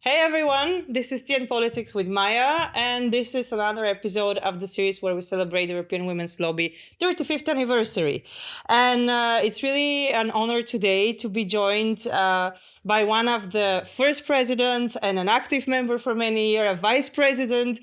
Hey everyone, this is Tea and Politics with Maya, and this is another episode of the series where we celebrate the European Women's Lobby 35th anniversary. And it's really an honor today to be joined by one of the first presidents and an active member for many years, a vice president,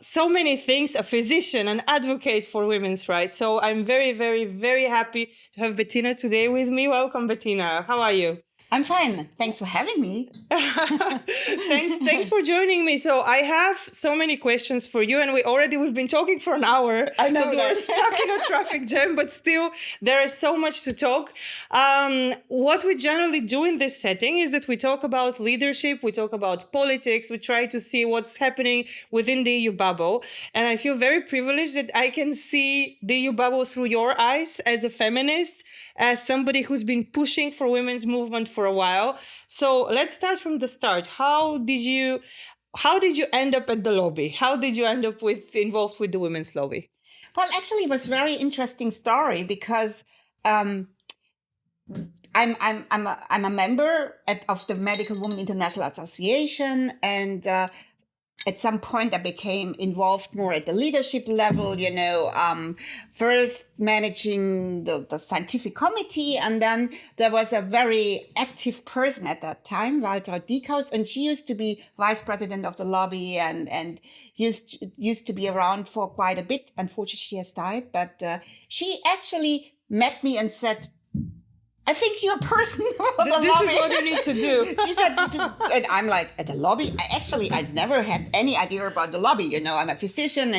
so many things, a physician, an advocate for women's rights. So I'm very, very, very happy to have Bettina today with me. Welcome, Bettina. How are you? I'm fine. Thanks for having me. Thanks for joining me. So I have so many questions for you, and we've been talking for an hour. I know because we're stuck in a traffic jam, but still there is so much to talk. What we generally do in this setting is that we talk about leadership, we talk about politics, we try to see what's happening within the EU bubble. And I feel very privileged that I can see the EU bubble through your eyes as a feminist, as somebody who's been pushing for women's movement for a while. So let's start from the start. How did you end up at the lobby? How did you end up involved with the women's lobby? Well, actually, it was a very interesting story because I'm a member of the Medical Women International Association, and at some point I became involved more at the leadership level, first managing the scientific committee. And then there was a very active person at that time, Walter Diekhaus, and she used to be vice president of the lobby and used to be around for quite a bit. Unfortunately, she has died, but she actually met me and said, I think you're a person for the lobby. This is what you need to do. She said, and I'm like, at the lobby? I'd never had any idea about the lobby. I'm a physician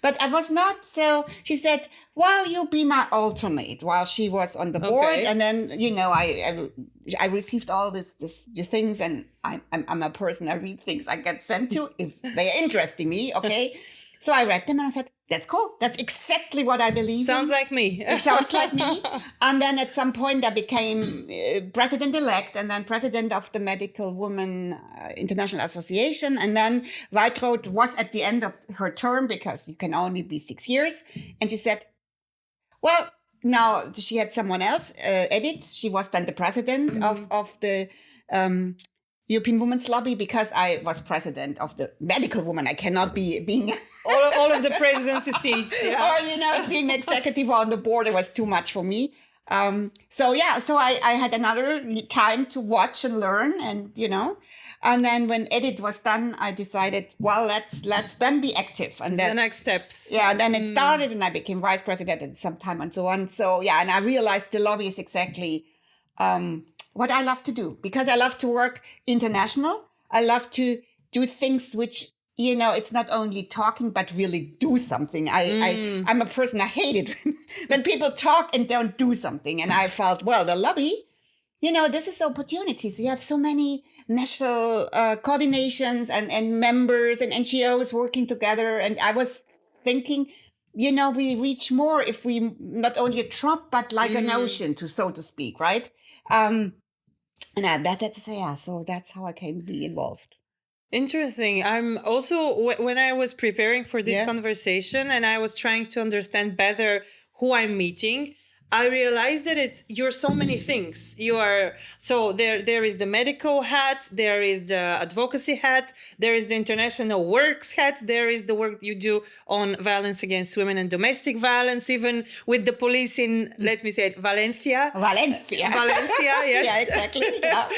but I was not. So she said, well, you'll be my alternate while she was on the board. And then, I received all these things, and I'm a person, I read things I get sent to if they are interesting me. Okay. So I read them and I said, that's cool. That's exactly what I believe Sounds in. like me. It sounds like me. And then at some point I became president-elect and then president of the Medical Women International Association. And then Waltraud was at the end of her term because you can only be 6 years. And she said, well, now she had someone else, Edith. She was then the president of the European Women's Lobby because I was president of the medical woman. I cannot be being all of the presidency seats, or being executive on the board. It was too much for me. So I had another time to watch and learn, and then when Edith was done, I decided, well, let's then be active, and the next steps. Yeah, and then it started, and I became vice president at some time and so on. So and I realized the lobby is exactly what I love to do, because I love to work international. I love to do things which, it's not only talking, but really do something. I'm a person, I hate it when people talk and don't do something. And I felt, well, the lobby, this is opportunities. You have so many national coordinations and members and NGOs working together. And I was thinking, we reach more if we not only a drop, but like an ocean, so to speak, right? So that's how I came to be involved. Interesting. I'm also, when I was preparing for this conversation and I was trying to understand better who I'm meeting, I realized that you're so many things. There is the medical hat, there is the advocacy hat, there is the international works hat, there is the work you do on violence against women and domestic violence, even with the police in, let me say it, Valencia. Valencia, yes. Yeah, exactly. Yeah.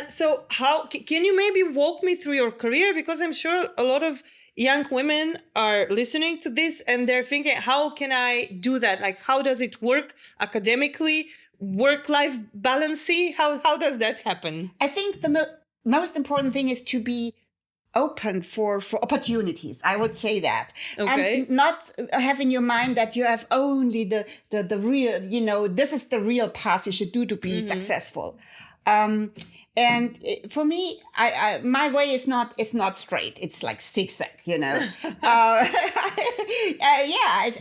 So can you maybe walk me through your career? Because I'm sure a lot of young women are listening to this and they're thinking, how can I do that? Like, how does it work academically, work-life balance? How does that happen? I think the most important thing is to be open for opportunities. I would say that. Okay. And not have in your mind that you have only the real, this is the real path you should do to be successful. And for me, my way is not straight. It's like zigzag,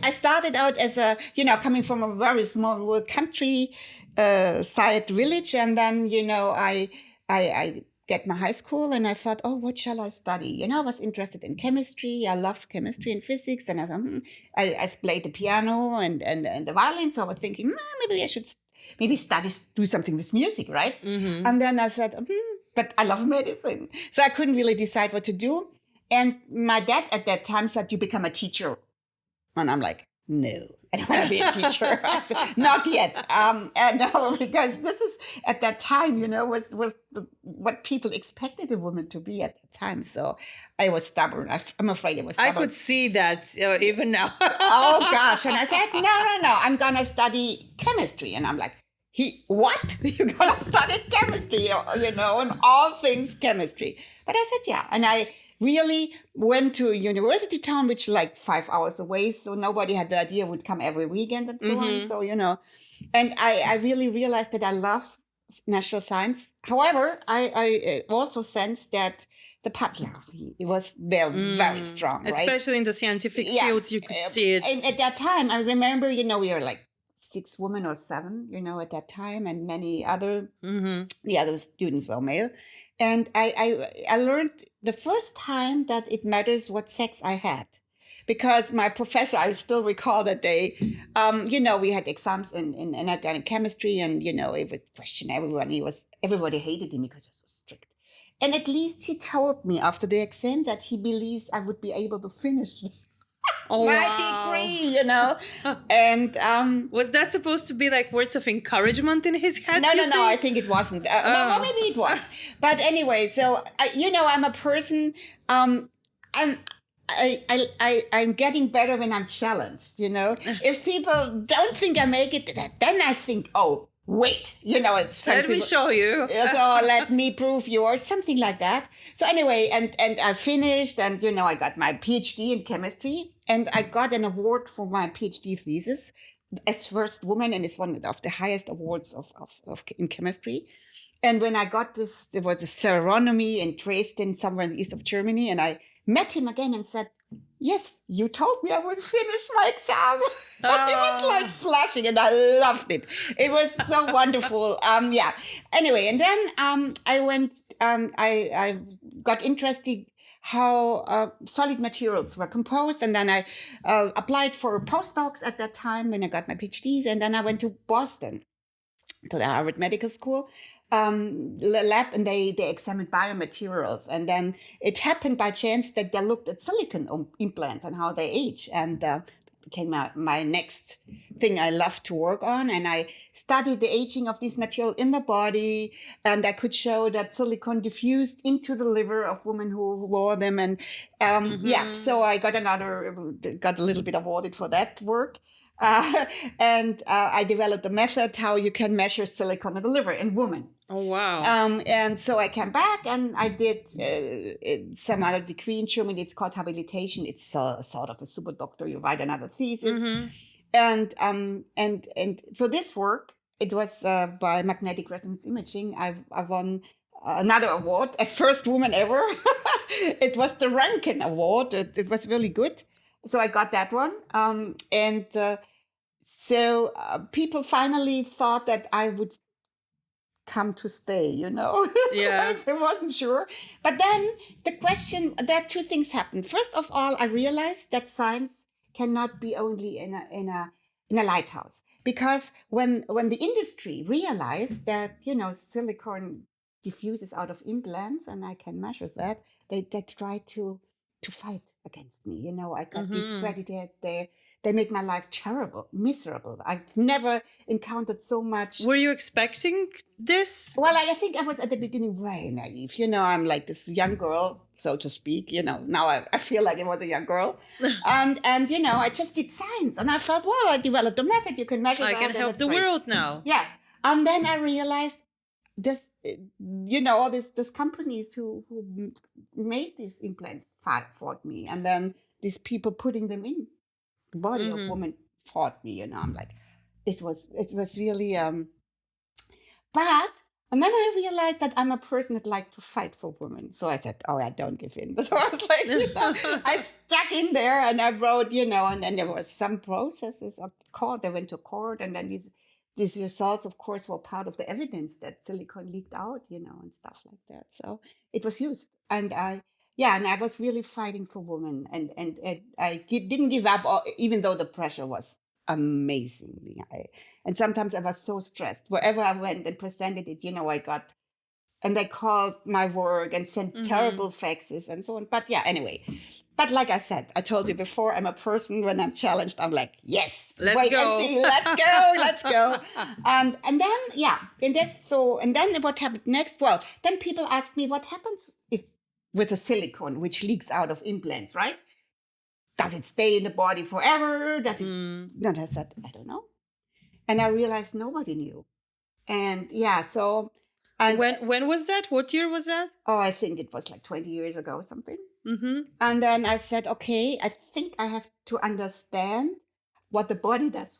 I started out as coming from a very small rural country side village, and then I get my high school, and I thought, oh, what shall I study? I was interested in chemistry. I loved chemistry and physics, and I thought, I played the piano and the violin, so I was thinking, maybe I should do something with music, right? And then I said, but I love medicine. So I couldn't really decide what to do. And my dad at that time said, you become a teacher. And I'm like, no, I don't want to be a teacher. I said, not yet. And no, because this is at that time, was what people expected a woman to be at that time. So I was stubborn. I'm afraid I was I stubborn. could see that even now. Oh gosh. And I said, no, I'm going to study chemistry. And I'm like, what? You're going to study chemistry, and all things chemistry. But I said, yeah. And I really went to university town, which is like 5 hours away. So nobody had the idea would come every weekend and so on. So, and I really realized that I love natural science. However, I also sensed that the patriarchy, it was there very strong, right? Especially in the scientific fields, you could see it. And at that time, I remember, we were like 6 women or 7, at that time, and many other, the other students were male. And I learned the first time that it matters what sex I had. Because my professor, I still recall that day, we had exams in organic chemistry, and, it would question everyone. Everybody hated him because he was so strict. And at least he told me after the exam that he believes I would be able to finish my degree, And was that supposed to be like words of encouragement in his head? No, I think it wasn't. Well, maybe it was. But anyway, so I'm a person. I'm getting better when I'm challenged. If people don't think I make it, then I think, oh, wait, it's something. Let me show you. So let me prove you, or something like that. So anyway, and I finished, and I got my PhD in chemistry, and I got an award for my PhD thesis as first woman, and it's one of the highest awards of in chemistry. And when I got this, there was a ceremony in Dresden, somewhere in the east of Germany, and I met him again and said, yes, you told me I would finish my exam. It was like flashing, and I loved it. It was so wonderful. Anyway, and then I went, I got interested how solid materials were composed. And then I applied for postdocs at that time when I got my PhDs. And then I went to Boston, to the Harvard Medical School lab, and they examined biomaterials. And then it happened by chance that they looked at silicone implants and how they age. And became my next thing I love to work on. And I studied the aging of this material in the body. And I could show that silicone diffused into the liver of women who wore them. And so I got a little bit awarded for that work. And I developed a method how you can measure silicone in the liver in women. Oh, wow. And so I came back and I did some other degree in Germany. It's called habilitation. It's sort of a super doctor. You write another thesis. And for this work, it was by magnetic resonance imaging. I won another award as first woman ever. It was the Rankin Award. It was really good. So I got that one. So people finally thought that I would come to stay, Yeah. So I wasn't sure. But then there are 2 things happened. First of all, I realized that science cannot be only in a lighthouse. Because when the industry realized that, silicone diffuses out of implants, and I can measure that, they tried to fight against me. I got discredited. They make my life terrible, miserable. I've never encountered so much. Were you expecting this? Well, I think I was at the beginning very naive. I'm like this young girl, so to speak. Now I feel like I was a young girl. and I just did science. And I felt, well, I developed a method. You can measure that. I can help the world now. Yeah. And then I realized this, all these companies who made these implants fought me, and then these people putting them in the body of women fought me. I'm like, it was really but. And then I realized that I'm a person that likes to fight for women. So I said, oh, I don't give in. So I was like, I stuck in there and I wrote, and then there was some processes of court. I went to court, and then these results, of course, were part of the evidence that silicone leaked out, and stuff like that. So it was used. And I was really fighting for women. And I didn't give up, even though the pressure was amazing. And sometimes I was so stressed. Wherever I went and presented it, I got and they called my work and sent terrible faxes and so on. But yeah, anyway. But like I said, I told you before, I'm a person when I'm challenged, I'm like, yes, Let's go. and see, let's go. And then and then what happened next? Well, then people ask me what happens if with a silicone which leaks out of implants, right? Does it stay in the body forever? Does it? No, I said, I don't know. And I realized nobody knew. And yeah, so and When was that? What year was that? oh, I think it was like 20 years ago or something. Mm-hmm. And then I said, okay, I think I have to understand what the body does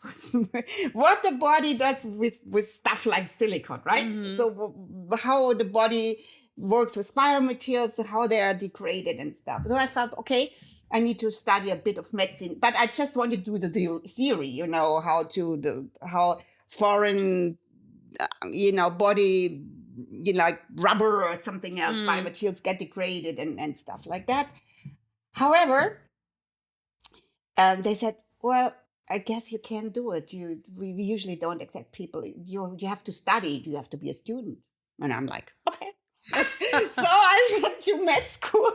with stuff like silicone, right? So how the body works with biomaterials and how they are degraded and stuff. So I felt, okay, I need to study a bit of medicine, but I just wanted to do the theory, you know, how foreign, body, like rubber or something else, biomaterials get degraded and stuff like that. However, they said, well, I guess you can't do it. We usually don't accept people. You have to study. You have to be a student. And I'm like, okay. So I went to med school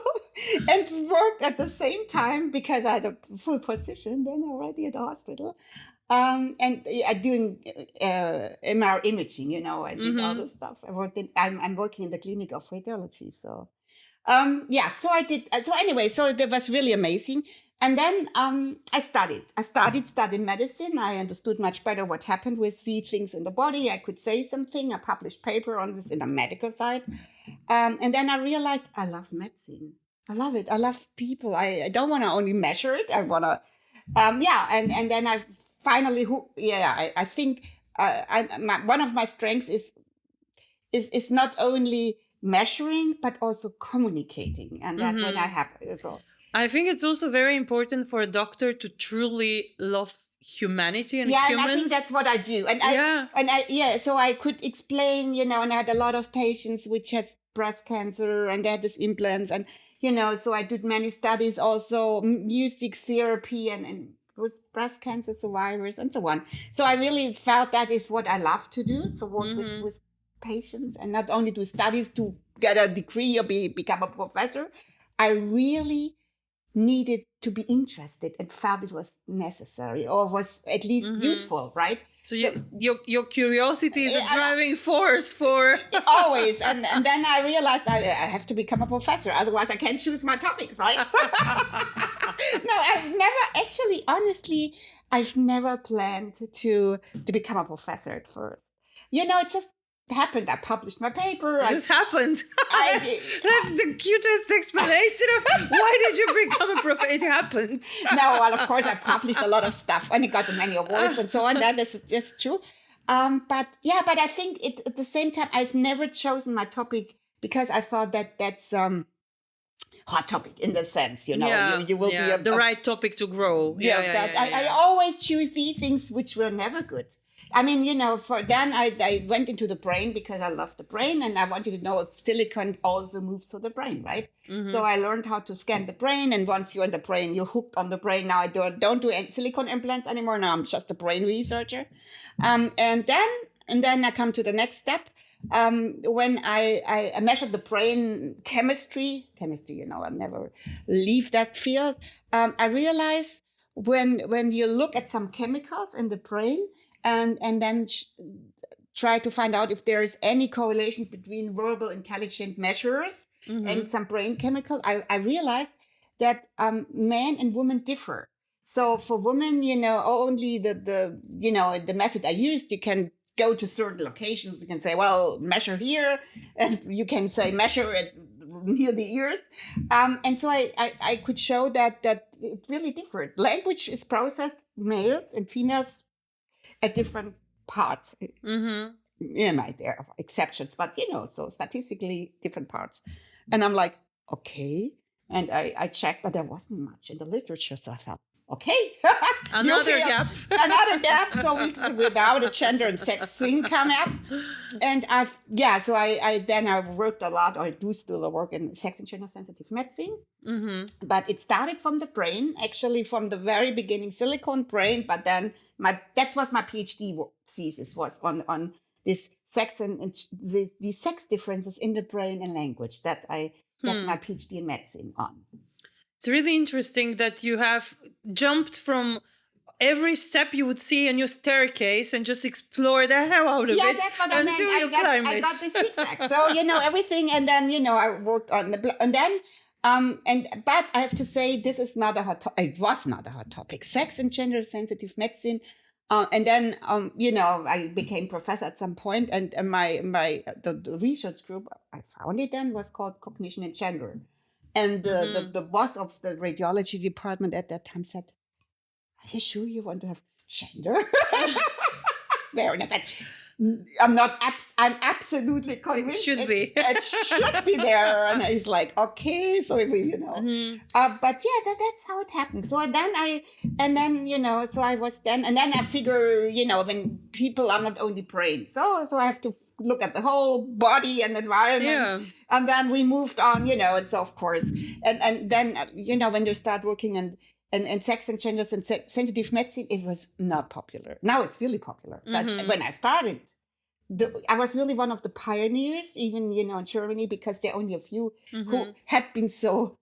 and worked at the same time because I had a full position then already at the hospital. And doing MR imaging, I did all this stuff. I'm working in the clinic of radiology. So, so I did. So anyway, so that was really amazing. And then I studied medicine. I understood much better what happened with the things in the body. I could say something. I published paper on this in the medical side. And then I realized I love medicine. I love it. I love people. I don't want to only measure it. I want to, and then I finally, I think one of my strengths is not only measuring, but also communicating. And that when I have, so. I think it's also very important for a doctor to truly love humanity and humans. And I think that's what I do. So I could explain, and I had a lot of patients which had breast cancer and they had these implants and, so I did many studies also, music therapy and with breast cancer survivors and so on. So I really felt that is what I love to do. So work with patients and not only do studies to get a degree or become a professor. I really needed to be interested and felt it was necessary or was at least useful, right? So your curiosity is a driving force for always. And then I realized I have to become a professor, otherwise I can't choose my topics, right? No, I've never planned to become a professor at first. It just happened. I published my paper. It just happened. That's the cutest explanation of why did you become a professor. It happened. No, well, of course, I published a lot of stuff and I got many awards and so on. That is just true. But I think at the same time, I've never chosen my topic because I thought that's hot topic in the sense, you will be the right topic to grow. I always choose the things which were never good. I mean, for then I went into the brain because I love the brain and I wanted to know if silicone also moves to the brain, right? So I learned how to scan the brain, and once you're in the brain, you're hooked on the brain. Now I don't do silicone implants anymore. Now I'm just a brain researcher. And then I come to the next step. When I measured the brain chemistry, I'll never leave that field. I realized when you look at some chemicals in the brain, and then try to find out if there is any correlation between verbal intelligent measures and some brain chemical. I realized that men and women differ. So for women, only the method I used, you can go to certain locations. You can say, well, measure here, and you can say measure it near the ears. And so I could show that it really differed. Language is processed males and females at different parts. There are exceptions, but so statistically different parts. And I'm like, okay. And I checked that there wasn't much in the literature, so I felt, okay. Another gap. So we now the gender and sex thing come up. And I worked a lot, or I do still work in sex and gender sensitive medicine. But it started from the brain, actually from the very beginning, silicone brain. But then that was my PhD thesis, was on this sex and the sex differences in the brain and language that I got my PhD in medicine on. It's really interesting that you have jumped from every step you would see on your staircase and just explore the hell out of it. Yeah, that's what I meant. I got the zigzag. So, everything. And then, I worked on and then, but I have to say, this is not a hot topic. It was not a hot topic. Sex and gender sensitive medicine. And then, I became professor at some point, and the research group I founded then was called Cognition and Gender. And the boss of the radiology department at that time said, "Are you sure you want to have gender?" There, and I said, I'm absolutely convinced. It should be. It should be there. And he's like, okay, so we, but yeah, that's how it happened. So then I was then, and then I figure, when people are not only brain, so I have to look at the whole body and environment. Yeah. And then we moved on, and so of course, and then, when you start working and sex and gender sensitive medicine, it was not popular. Now it's really popular. But when I started, I was really one of the pioneers, even, in Germany, because there are only a few who had been so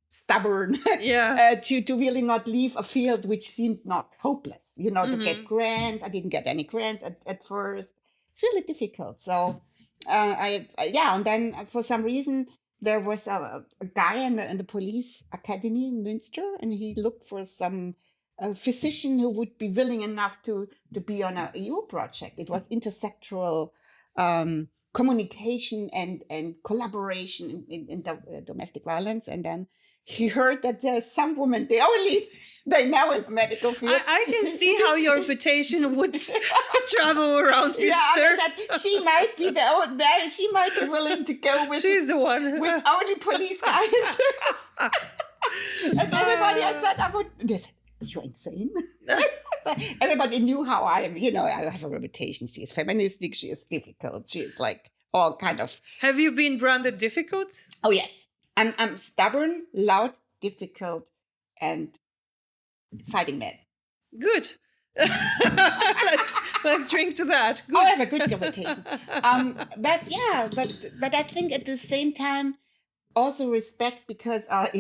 stubborn to really not leave a field which seemed not hopeless, to get grants. I didn't get any grants at first. It's really difficult. So, and then for some reason, there was a guy in the police academy in Münster, and he looked for some physician who would be willing enough to be on an EU project. It was intersectoral communication and collaboration in domestic violence. And then he heard that there's some women, they know in the medical field. I can see how your reputation would travel around Mr. Yeah, I said, she might be she might be willing to go with. She's the one. With only police guys. And everybody I said, they said, "You're insane." Everybody knew how I am. I have a reputation. She is feministic. She is difficult. She is like all kind of. Have you been branded difficult? Oh yes, I'm stubborn, loud, difficult, and fighting mad. Good. let's drink to that. Good. Oh, I have a good reputation. But I think at the same time, also respect, because I've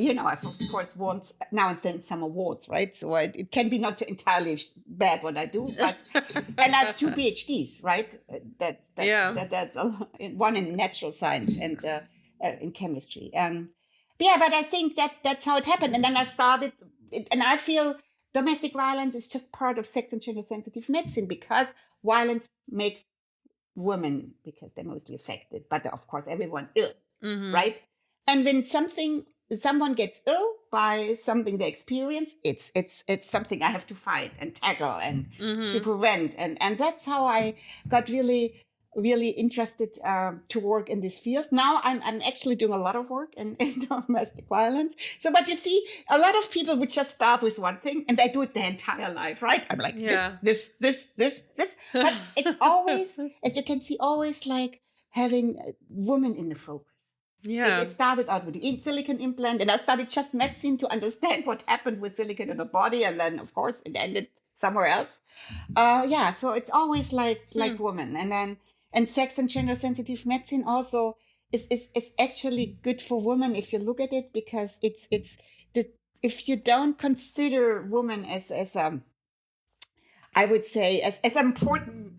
of course won now and then some awards, right? So it can be not entirely bad what I do, but and I have 2 PhDs, right? That's one in natural science and in chemistry. But I think that's how it happened. And then I started, and I feel domestic violence is just part of sex and gender sensitive medicine, because violence makes women, because they're mostly affected, but of course everyone ill, right? And when someone gets ill by something they experience, it's something I have to fight and tackle and to prevent. And that's how I got really, really interested to work in this field. Now I'm actually doing a lot of work in domestic violence. So, but you see, a lot of people would just start with one thing and they do it their entire life, right? I'm like, this. But it's always, as you can see, always like having women in the focus. Yeah. It started out with the silicone implant, and I studied just medicine to understand what happened with silicone in the body, and then of course it ended somewhere else. So it's always like women, and sex and gender sensitive medicine also is actually good for women if you look at it, because if you don't consider women as I would say as important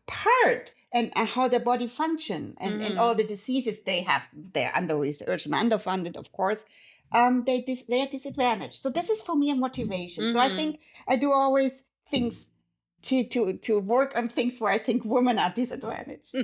part. And how their body function and all the diseases they have, they're under research and underfunded, of course. They are disadvantaged. So this is for me a motivation. So I think I do always things to work on things where I think women are disadvantaged.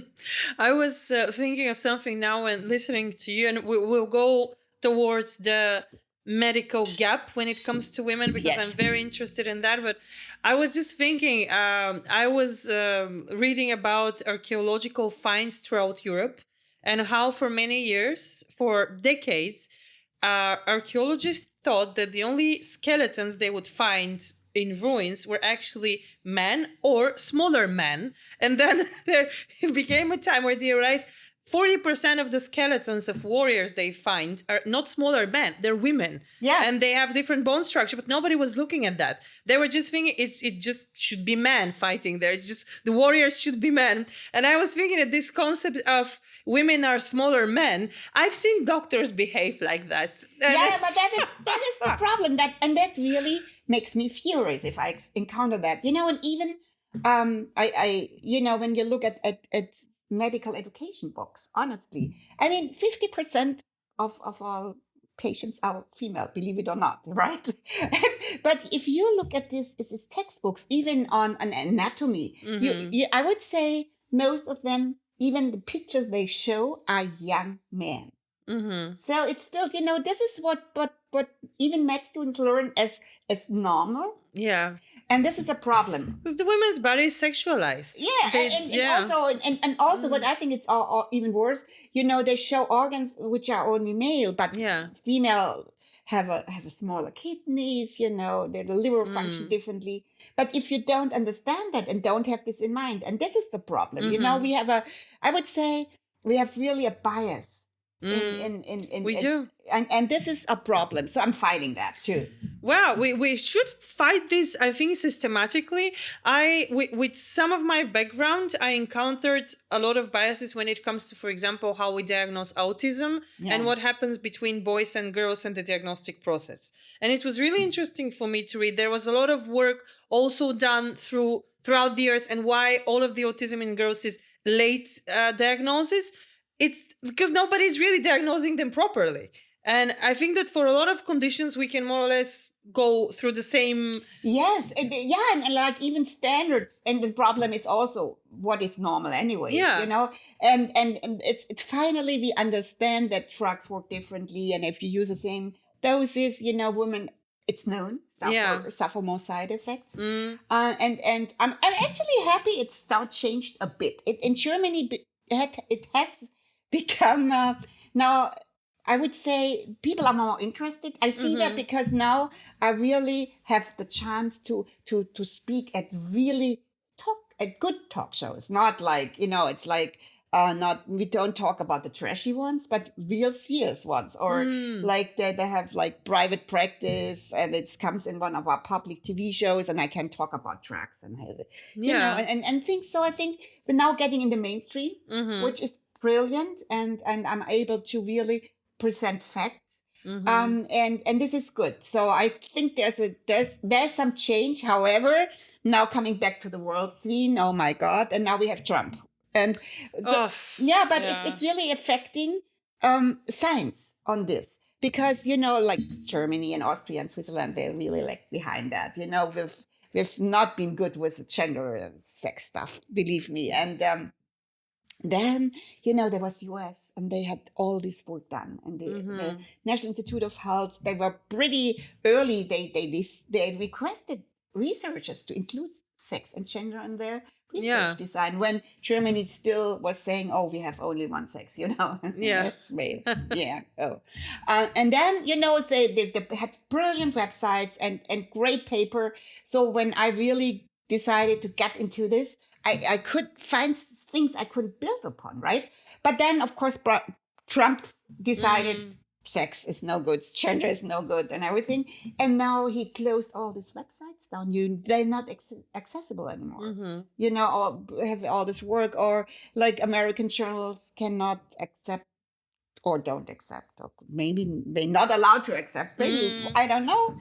I was thinking of something now and listening to you, and we'll go towards the medical gap when it comes to women, because I'm very interested in that. But I was just thinking, I was reading about archaeological finds throughout Europe, and how for many years, for decades, archaeologists thought that the only skeletons they would find in ruins were actually men or smaller men. And then there became a time where they realized 40% of the skeletons of warriors they find are not smaller men, they're women. Yeah. And they have different bone structure, but nobody was looking at that. They were just thinking it just should be men fighting there. It's just the warriors should be men. And I was thinking that this concept of women are smaller men, I've seen doctors behave like that. And Yeah, but that is the problem. That really makes me furious if I encounter that. And even I when you look at medical education books, honestly, I mean, 50% of all patients are female, believe it or not, right? But if you look at this textbooks, even on an anatomy, I would say most of them, even the pictures they show, are young men. So it's still, this is what even med students learn as normal. Yeah. And this is a problem. Because the women's body is sexualized. Yeah, and also what I think it's all even worse, they show organs which are only male, but female have a smaller kidneys, their liver function differently. But if you don't understand that and don't have this in mind, and this is the problem, I would say we have really a bias. We do. And this is a problem. So I'm fighting that too. Wow, we should fight this, I think, systematically. With some of my background, I encountered a lot of biases when it comes to, for example, how we diagnose autism and what happens between boys and girls and the diagnostic process. And it was really interesting for me to read. There was a lot of work also done throughout the years, and why all of the autism in girls is late diagnosis. It's because nobody's really diagnosing them properly. And I think that for a lot of conditions, we can more or less go through the same. Yes. And like even standards. And the problem is also what is normal anyway. Yeah. And it's finally we understand that drugs work differently. And if you use the same doses, women, it's known, suffer more side effects. And I'm actually happy it's now changed a bit. In Germany, it has become now, I would say people are more interested. I see that because now I really have the chance to speak at good talk shows. Not like, it's like we don't talk about the trashy ones, but real serious ones. Or like they have like private practice, and it comes in one of our public TV shows, and I can talk about drugs and and things. So I think we're now getting in the mainstream, which is brilliant, and I'm able to really present facts, and this is good. So I think there's some change. However, now coming back to the world scene, oh my God, and now we have Trump, and so, it's really affecting science on this, because like Germany and Austria and Switzerland, they're really like behind that. We've not been good with gender and sex stuff, believe me, and then, there was US, and they had all this work done. And the National Institute of Health, they were pretty early. They requested researchers to include sex and gender in their research design, when Germany still was saying, oh, we have only one sex, It's male. And then, they had brilliant websites and great paper. So when I really decided to get into this, I could find things I couldn't build upon, right? But then, of course, Trump decided sex is no good, gender is no good, and everything. And now he closed all these websites down. They're not accessible anymore. Or have all this work, or like American journals cannot accept or don't accept, or maybe they're not allowed to accept. Maybe, I don't know.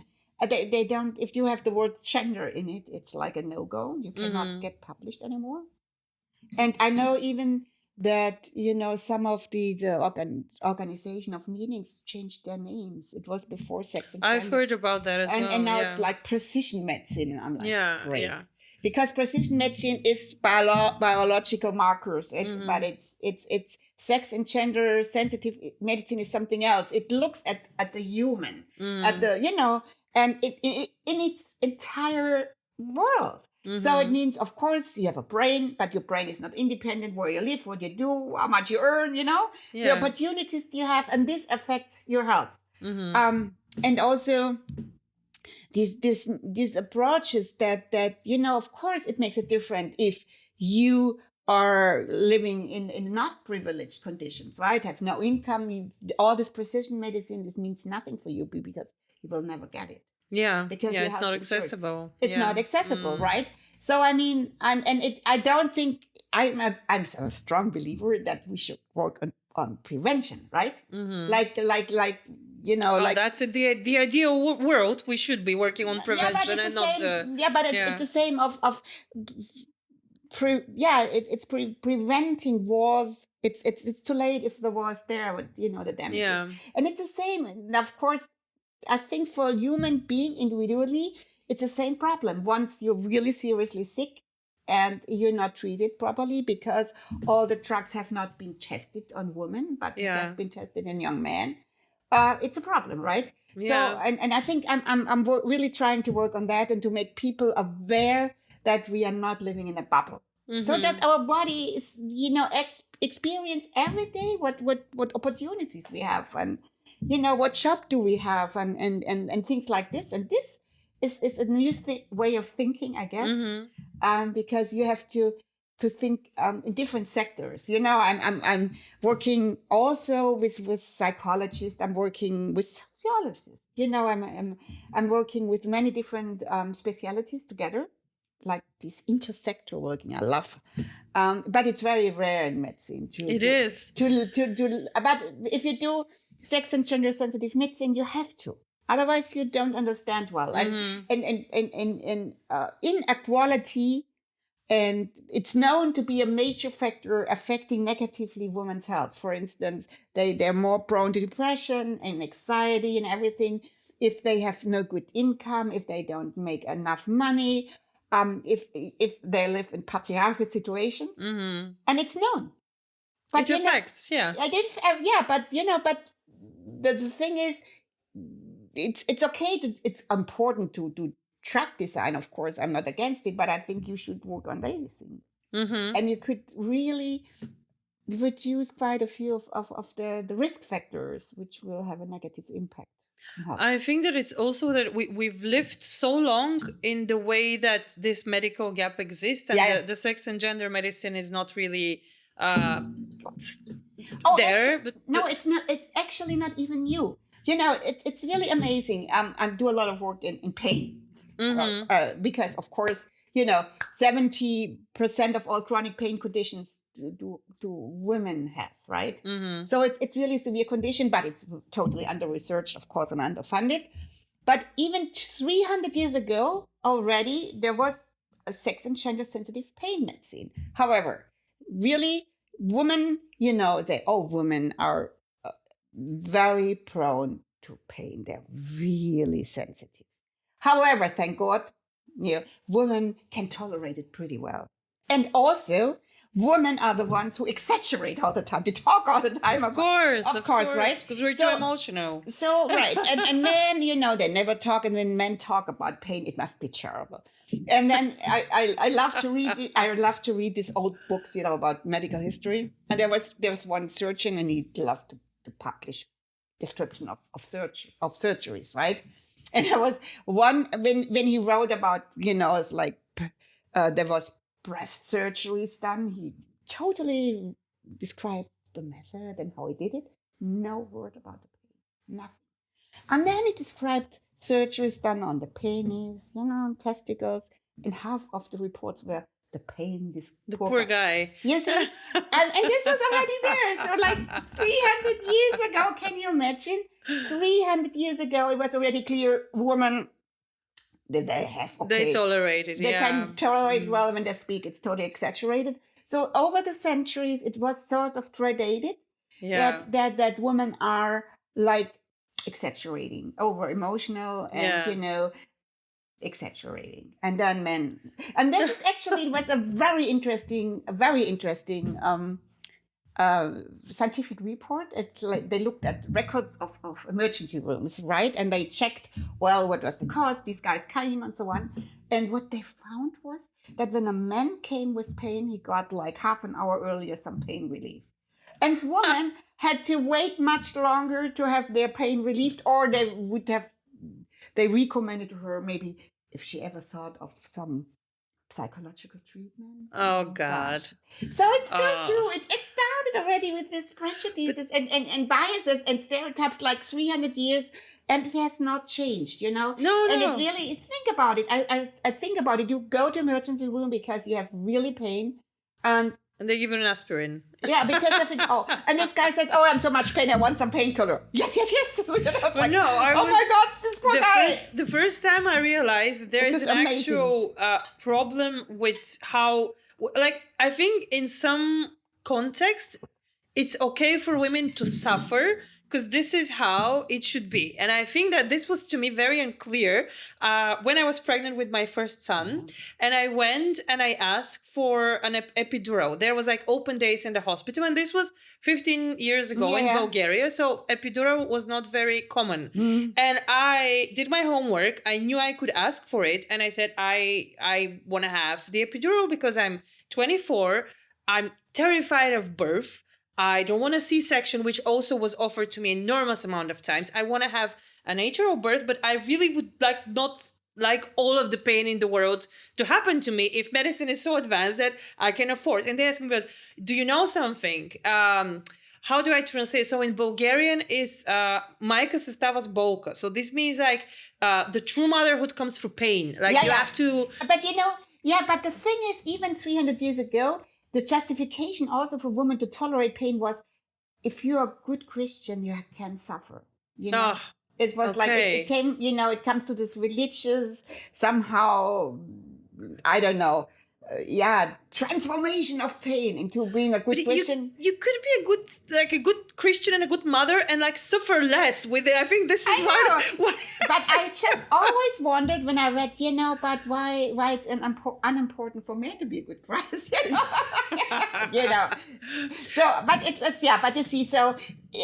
They don't, if you have the word gender in it, it's like a no-go. You cannot get published anymore. And I know even that, some of the organization of meetings changed their names. It was before sex and gender. I've heard about that as well. And now it's like precision medicine. And I'm like, great. Yeah. Because precision medicine is biological markers, but it's sex and gender sensitive medicine is something else. It looks at the human, at the, and in its entire world. So it means, of course, you have a brain, but your brain is not independent. Where you live, what you do, how much you earn, the opportunities you have, and this affects your health. And also these approaches that of course, it makes it different if you are living in not privileged conditions, right? Have no income. All this precision medicine, this means nothing for you because you will never get it. Yeah. Because Yeah, your it's health not insurance, accessible. it's Yeah. not accessible, right? So I mean, I don't think I'm so a strong believer that we should work on prevention, right? Like like That's it, the ideal world. We should be working on yeah, but prevention it's the and not. same. Yeah, but it's the same of preventing wars. It's too late if the war's there with the damages. Yeah. And it's the same. And of course, I think for a human being individually, it's the same problem. Once you're really seriously sick and you're not treated properly because all the drugs have not been tested on women, but it has been tested in young men, it's a problem, right? Yeah. So, and I think I'm really trying to work on that and to make people aware that we are not living in a bubble. So that our body is, experience every day what opportunities we have, and what job do we have, and things like this. And this is a new way of thinking, I guess, because you have to think in different sectors. I'm working also with psychologists. I'm working with sociologists. I'm working with many different specialities together, like this intersector working. I love, but it's very rare in medicine. But if you do sex and gender sensitive medicine, you have to. Otherwise, you don't understand well. And inequality, and it's known to be a major factor affecting negatively women's health. For instance, they're more prone to depression and anxiety and everything if they have no good income, if they don't make enough money, if they live in patriarchal situations, and it's known. But it affects, yeah, but the thing is, it's okay it's important to do track design. Of course, I'm not against it, but I think you should work on everything, and you could really reduce quite a few of the risk factors which will have a negative impact. I think that it's also that we've lived so long in the way that this medical gap exists, and the sex and gender medicine is not really there. But no, it's not. It's actually not even new. It's really amazing. I do a lot of work in pain, because of course 70% of all chronic pain conditions do women have, right? So it's really a severe condition, but it's totally under researched, of course, and underfunded. But even 300 years ago already, there was a sex and gender sensitive pain medicine. However, really, women, women are very prone to pain. They're really sensitive. However, thank God, women can tolerate it pretty well. And also, women are the ones who exaggerate all the time, to talk all the time. Of course, right? Because we're too emotional. So, right. And men, they never talk. And when men talk about pain, it must be terrible. And then I love to read I love to read these old books, about medical history. And there was one surgeon, and he loved to publish description of surgeries, right? And there was one when he wrote about, it's like there was breast surgeries done. He totally described the method and how he did it. No word about the pain, nothing. And then he described surgeries done on the penis, testicles, and half of the reports were the pain. The poor guy. You see, and this was already there. So like 300 years ago, can you imagine? 300 years ago, it was already clear women. They have they tolerate it. They can tolerate well when they speak. It's totally exaggerated. So over the centuries, it was sort of tradited that women are like exaggerating, over emotional, and exaggerating. And then men. And this is actually, it was a very interesting scientific report. It's like they looked at records of emergency rooms, right? And they checked, what was the cause? These guys came and so on. And what they found was that when a man came with pain, he got like half an hour earlier some pain relief. And women had to wait much longer to have their pain relieved, or they recommended to her, maybe if she ever thought of some psychological treatment. Oh God. Gosh. So it's still Oh. true. It started already with these prejudices and biases and stereotypes like 300 years, and it has not changed, No, And no. it really is, think about it. I think about it. You go to emergency room because you have really pain, and they give you an aspirin. yeah, because of it. Oh, and this guy says, "Oh, I'm so much pain. I want some painkiller." Yes. But no, oh my God, this poor guy. The first time I realized there This is is an amazing. actual problem with how, like, I think in some contexts, it's okay for women to suffer because this is how it should be. And I think that this was to me very unclear when I was pregnant with my first son. And I went and I asked for an epidural. There was like open days in the hospital. And this was 15 years ago in Bulgaria. So epidural was not very common. And I did my homework. I knew I could ask for it. And I said, I want to have the epidural because I'm 24. I'm terrified of birth. I don't want a C-section, which also was offered to me enormous amount of times. I want to have a natural birth, but I really would not like all of the pain in the world to happen to me if medicine is so advanced that I can afford. And they asked me, but do you know something? How do I translate? So in Bulgarian is Majka se stava s bolka. So this means like the true motherhood comes through pain. Like you have to... But but the thing is, even 300 years ago, the justification also for women to tolerate pain was, if you're a good Christian, you can suffer. It was like, it came, it comes to this religious, somehow, I don't know, transformation of pain into being a good Christian. You could be a good Christian and a good mother and like suffer less with it. I think this is why. But I just always wondered when I read, but why it's unimportant for men to be a good Christian, So, but it was, but you see, so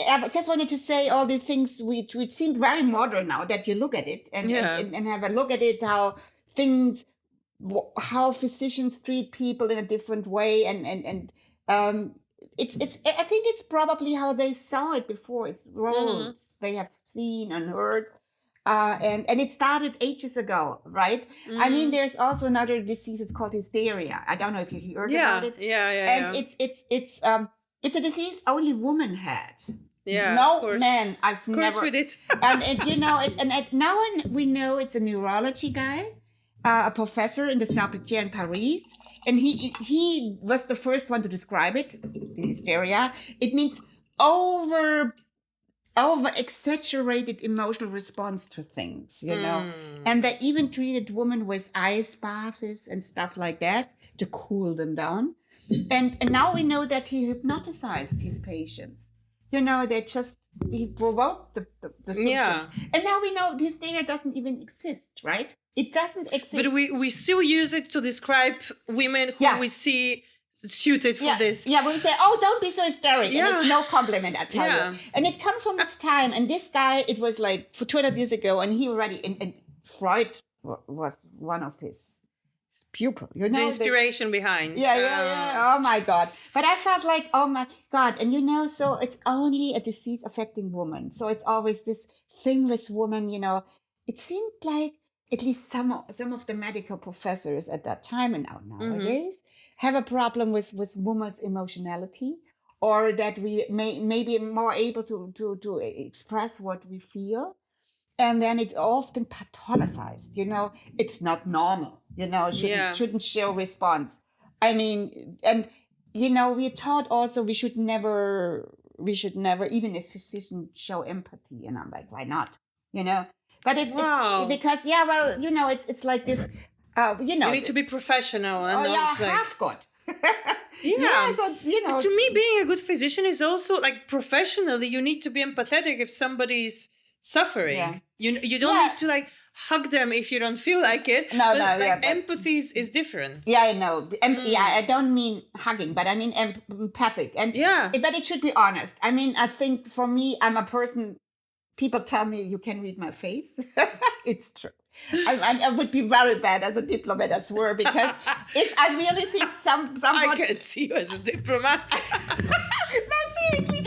I just wanted to say all these things which seem very modern now that you look at it and have a look at it, how physicians treat people in a different way, and it's I think it's probably how they saw it before. It's roles they have seen and heard, and it started ages ago, right? I mean, there's also another disease. It's called hysteria. I don't know if you heard about it. And it's a disease only women had. Yeah, no man. I've never. Of course we did. and now we know it's a neurology guy. A professor in the Salpêtrière in Paris, and he was the first one to describe it, the hysteria. It means over exaggerated emotional response to things, and they even treated women with ice baths and stuff like that to cool them down. And now we know that he hypnotized his patients. He provoked the symptoms. And now we know the hysteria doesn't even exist, right? It doesn't exist. But we still use it to describe women who we see suited for this. Yeah, when we say, oh, don't be so hysteric. And it's no compliment, I tell you. And it comes from this time. And this guy, it was like for 200 years ago, and he already, and Freud was one of his pupils. The inspiration behind. Yeah. Oh my God. But I felt like, oh my God. And so it's only a disease affecting women. So it's always this thing with women, it seemed like at least some of the medical professors at that time and nowadays have a problem with women's emotionality, or that we may be more able to express what we feel. And then it's often pathologized, it's not normal, shouldn't show response. I mean, and, we're taught also we should never, even as physicians, show empathy. And I'm like, why not? But it's because, it's like this, you need to be professional. And half got. So, But to me, being a good physician is also like professionally, you need to be empathetic if somebody's suffering. Yeah. You don't need to like hug them if you don't feel like it. Empathy is different. Yeah, I know. I don't mean hugging, but I mean empathic. And but it should be honest. I mean, I think for me, I'm a person. People tell me you can read my face. It's true. I would be very bad as a diplomat, I swear, because if I really think somebody... I can't see you as a diplomat. No, seriously.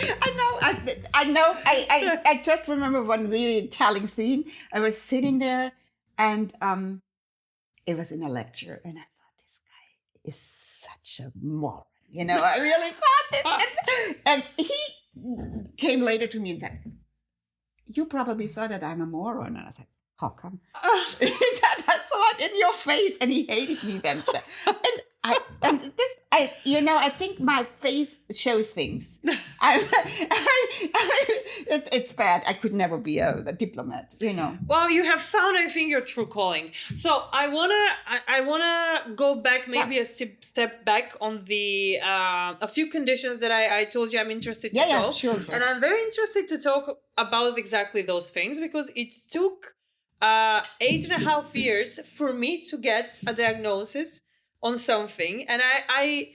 I know. I just remember one really telling scene. I was sitting there, and it was in a lecture, and I thought, this is such a moron. I really thought this. And he came later to me and said, you probably saw that I'm a moron. And I said, how come? He said, I saw it in your face, and he hated me then. I think my face shows things. It's bad. I could never be a diplomat. Well, you have found, I think, your true calling. So I wanna go back, maybe a step back on the a few conditions that I told you I'm interested to talk. Yeah, sure. And I'm very interested to talk about exactly those things, because it took 8.5 years for me to get a diagnosis on something, and I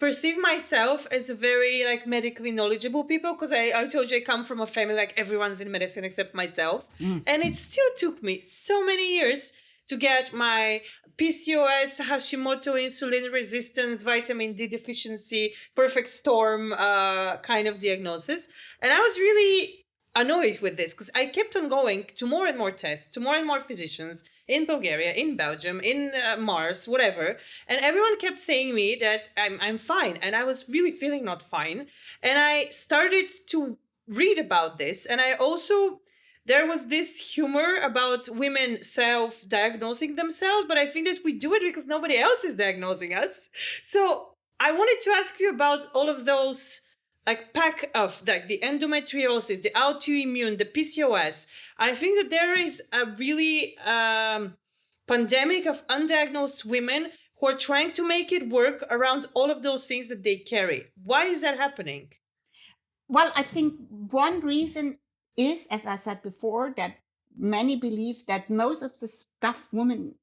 perceive myself as a very medically knowledgeable people, because I told you I come from a family everyone's in medicine except myself, and it still took me so many years to get my PCOS, Hashimoto, insulin resistance, vitamin D deficiency, perfect storm kind of diagnosis, and I was really annoyed with this, because I kept on going to more and more tests, to more and more physicians in Bulgaria, in Belgium, in Mars, whatever, and everyone kept saying me that I'm fine, and I was really feeling not fine, and I started to read about this, and there was this humor about women self-diagnosing themselves, but I think that we do it because nobody else is diagnosing us. So I wanted to ask you about all of those pack of the endometriosis, the autoimmune, the PCOS. I think that there is a really pandemic of undiagnosed women who are trying to make it work around all of those things that they carry. Why is that happening? Well, I think one reason is, as I said before, that many believe that most of the stuff women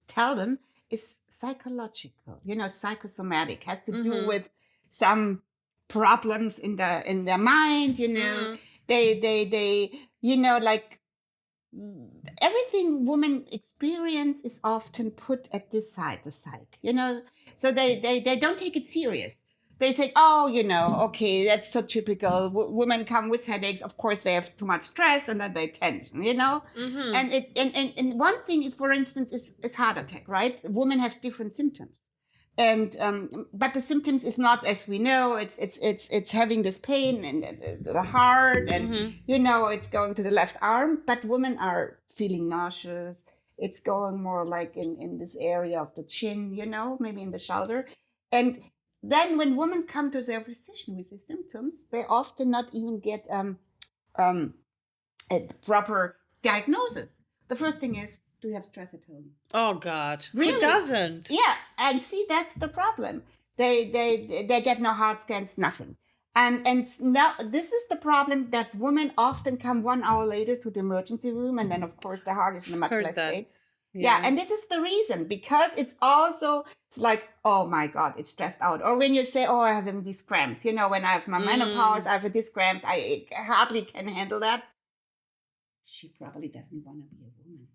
tell them is psychological, psychosomatic, has to do with some problems in their mind, they everything women experience is often put at this side, the psych, so they don't take it serious. They say, okay, that's so typical. Women come with headaches. Of course, they have too much stress, and then they tension, And one thing is, for instance, is heart attack, right? Women have different symptoms. And but the symptoms is not, as we know, it's having this pain in the heart, and it's going to the left arm. But women are feeling nauseous. It's going more in this area of the chin, maybe in the shoulder. And then when women come to their physician with the symptoms, they often not even get a proper diagnosis. The first thing is, do you have stress at home? Oh God, really? Who doesn't? Yeah, and see, that's the problem. They get no heart scans, nothing, and now this is the problem, that women often come 1 hour later to the emergency room, and then of course the heart is in a much less state. Yeah, and this is the reason, because it's oh my God, it's stressed out. Or when you say, oh, I have these cramps, when I have my menopause, I have these cramps, I hardly can handle that. She probably doesn't want to be a woman,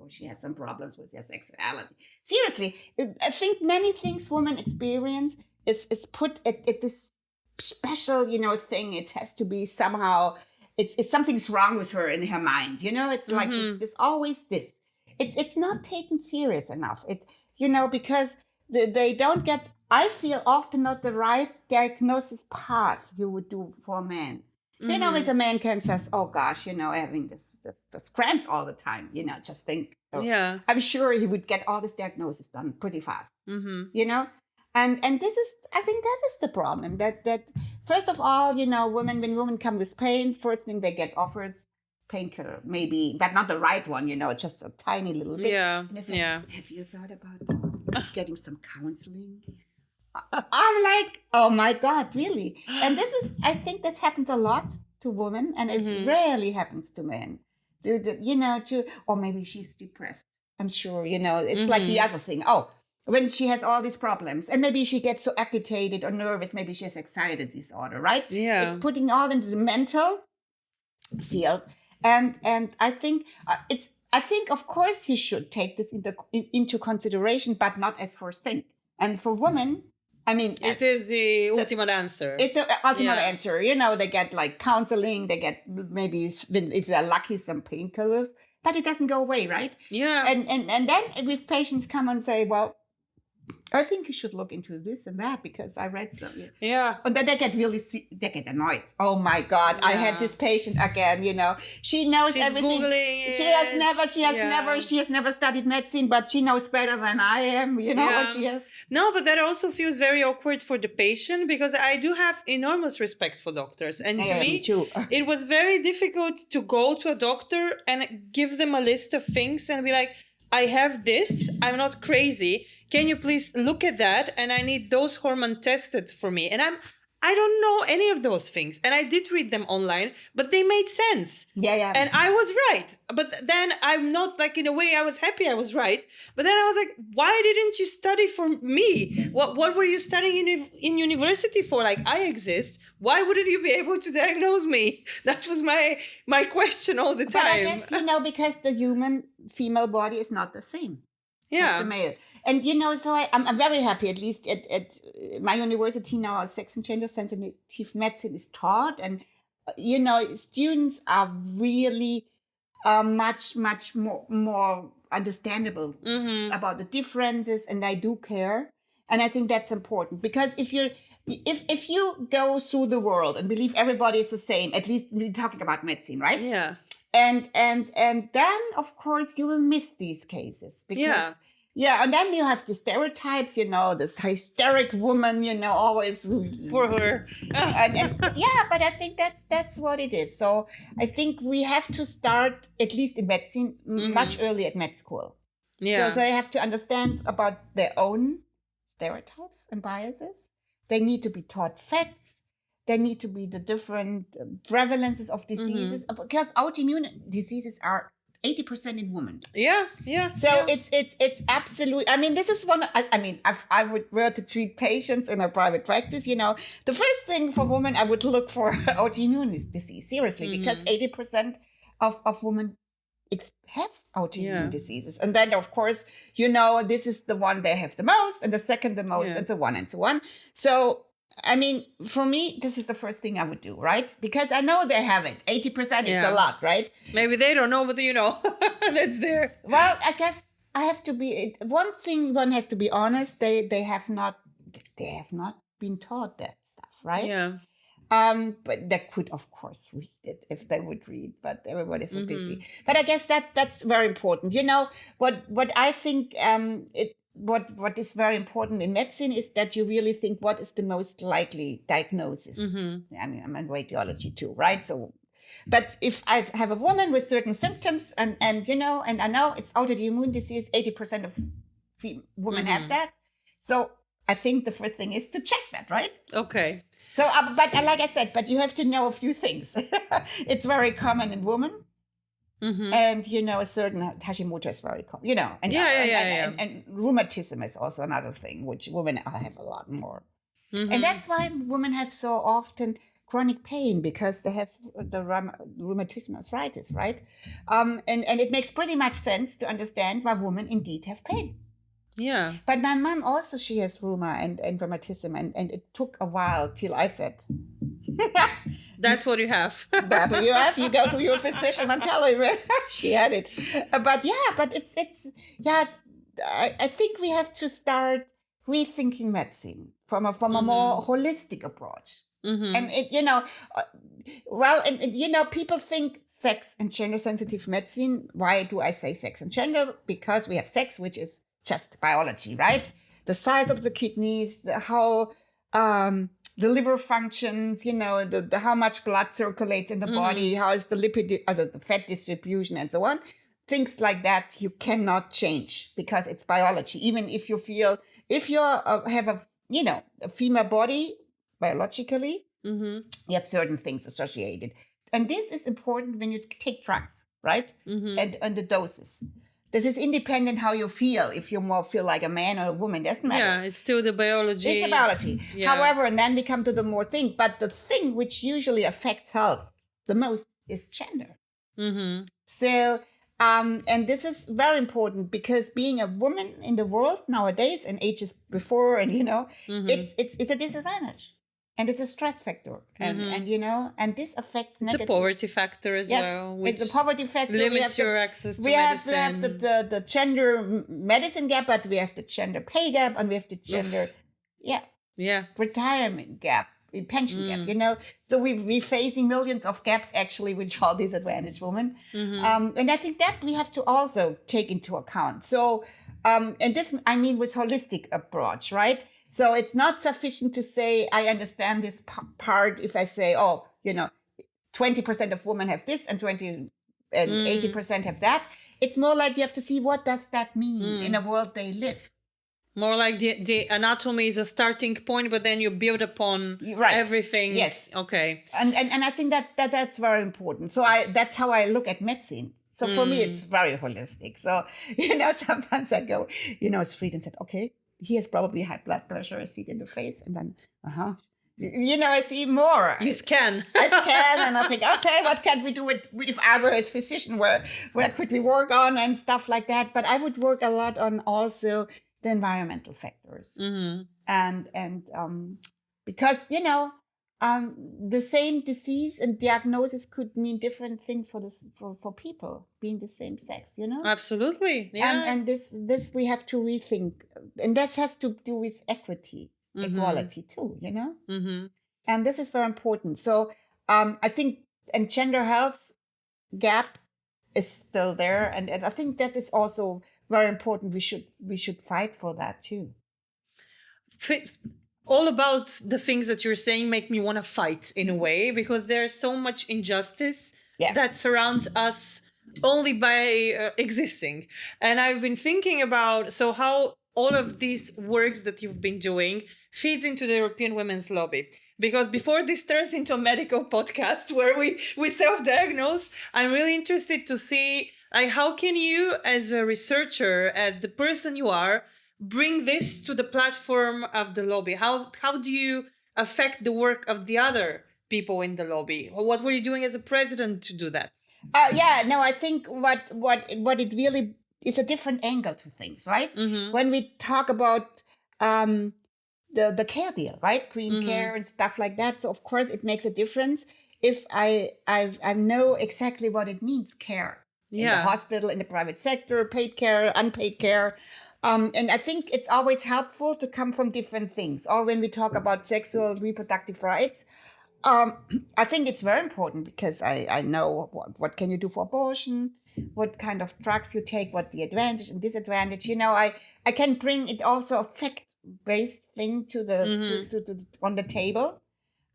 or she has some problems with her sexuality. Seriously, I think many things women experience is put at this special, thing. It has to be somehow, it's something's wrong with her in her mind, it's like this always this. It's not taken serious enough. Because they don't get, I feel, often not the right diagnosis path you would do for a man. As a man comes and says, oh gosh, having this cramps all the time, just think. Yeah. I'm sure he would get all this diagnosis done pretty fast, And this is, I think that is the problem, that first of all, when women come with pain, first thing they get offered painkiller, maybe, but not the right one, just a tiny little bit. Yeah. And they say, have you thought about getting some counseling? I'm like, oh my God, really? And I think this happens a lot to women, and it rarely happens to men. Or maybe she's depressed. I'm sure, it's like the other thing. Oh, when she has all these problems, and maybe she gets so agitated or nervous, maybe she has anxiety disorder, right? Yeah. It's putting all into the mental field. And I think of course you should take this into consideration, but not as first thing. And for women, I mean, it is the ultimate answer. It's the ultimate answer. They get counseling, they get maybe, if they're lucky, some painkillers, but it doesn't go away, right? Yeah. And then with patients come and say, well, I think you should look into this and that because I read some. Yeah. And then they get they get annoyed. Oh my God, I had this patient again, she knows She's everything. Googling She it. has never studied medicine, but she knows better than I am, what she has. No, but that also feels very awkward for the patient because I do have enormous respect for doctors. And to me too. it was very difficult to go to a doctor and give them a list of things and be like, I have this, I'm not crazy. Can you please look at that? And I need those hormone tested for me. And I don't know any of those things. And I did read them online, but they made sense. Yeah. And I was right. But then I'm not like, in a way, I was happy I was right. But then I was like, why didn't you study for me? What were you studying in university for? Like, I exist. Why wouldn't you be able to diagnose me? That was my question all the time. But I guess, because the human female body is not the same. Yeah. The male. And so I'm very happy, at least at my university now, sex and gender sensitive medicine is taught. And, students are really much more understandable about the differences, and they do care. And I think that's important because if you go through the world and believe everybody is the same, at least we're talking about medicine, right? Yeah. And then of course you will miss these cases because and then you have the stereotypes, this hysteric woman, always Poor her. But I think that's what it is. So I think we have to start, at least in medicine, much earlier at med school. So they have to understand about their own stereotypes and biases. They need to be taught facts. There need to be the different prevalences of diseases, because autoimmune diseases are 80% in women. Yeah. So it's absolute. I mean, this is one. If I were to treat patients in a private practice, the first thing for women, I would look for autoimmune disease, seriously, because 80% of women have autoimmune diseases. And then, of course, this is the one they have the most, and the second the most, and so on and so on. So, for me, this is the first thing I would do, right? Because I know they have it. 80% is a lot, right? Maybe they don't know, but that's there. Well, I guess I have to be, one has to be honest, they have not been taught that stuff, right? Yeah. But they could, of course, read it if they would read, but everybody's so busy. But I guess that's very important. What I think what is very important in medicine is that you really think what is the most likely diagnosis. I'm in radiology too, right? So, but if I have a woman with certain symptoms and I know it's autoimmune disease, 80% of women have that. So I think the first thing is to check that, right? Okay. So, but like I said, but you have to know a few things. It's very common in women. And a certain Hashimoto is very common, and rheumatism is also another thing which women have a lot more. And that's why women have so often chronic pain, because they have the rheumatism arthritis, right? And it makes pretty much sense to understand why women indeed have pain. Yeah. But my mom also, she has rheuma and rheumatism, and it took a while till I said, that's what you have. That you have. You go to your physician and tell him she had it. But I think we have to start rethinking medicine from a more holistic approach. And people think sex and gender sensitive medicine. Why do I say sex and gender? Because we have sex, which is just biology, right? The size of the kidneys, how the liver functions, how much blood circulates in the body, how is the the fat distribution, and so on. Things like that you cannot change because it's biology. Even if you have a female body biologically, you have certain things associated. And this is important when you take drugs, right? And the doses. This is independent how you feel. If you more feel like a man or a woman, doesn't matter. Yeah, it's still the biology. It's the biology. Yeah. However, and then we come to the more thing. But the thing which usually affects health the most is gender. So, and this is very important because being a woman in the world nowadays and ages before, and it's a disadvantage. And it's a stress factor. And you know, and this affects The negative. poverty factor as well, which it's a poverty factor. limits your access to we medicine. have the gender medicine gap, but we have the gender pay gap, and we have the gender retirement gap, pension gap, you know. So we're facing millions of gaps actually, which are disadvantaged women. And I think that we have to also take into account. So, and this, I mean, with holistic approach, right? So it's not sufficient to say, I understand this part if I say, oh, you know, 20% of women have this and 80% have that. It's more like you have to see what does that mean in a world they live. More like the anatomy is a starting point, but then you build upon everything. Yes. Okay. And I think that's very important. So that's how I look at medicine. So for me, it's very holistic. So, you know, sometimes I go, you know, street and said, okay, he has probably high blood pressure. I see it in the face. And then, you know, I see more. You scan. I scan and I think, okay, what can we do if I were his physician? Where could we work on and stuff like that? But I would work a lot on also the environmental factors. And because, you know, the same disease and diagnosis could mean different things for people being the same sex, you know? Absolutely. Yeah. And this we have to rethink. And this has to do with equity, equality too, you know? And this is very important. So I think, and gender health gap is still there. And I think that is also very important. We should fight for that too. All about the things that you're saying make me want to fight in a way, because there's so much injustice that surrounds us only by existing. And I've been thinking about how all of these works that you've been doing feeds into the European Women's Lobby. Because before this turns into a medical podcast where we self-diagnose, I'm really interested to see how can you, as a researcher, as the person you are, bring this to the platform of the lobby? How do you affect the work of the other people in the lobby? What were you doing as a president to do that? I think what it really is a different angle to things, right? When we talk about the care deal, right? Green care and stuff like that. So of course it makes a difference if I know exactly what it means, care. In the hospital, in the private sector, paid care, unpaid care. And I think it's always helpful to come from different things. Or when we talk about sexual reproductive rights, I think it's very important because I know what can you do for abortion, what kind of drugs you take, what the advantage and disadvantage. You know, I can bring it also a fact-based thing to the on the table,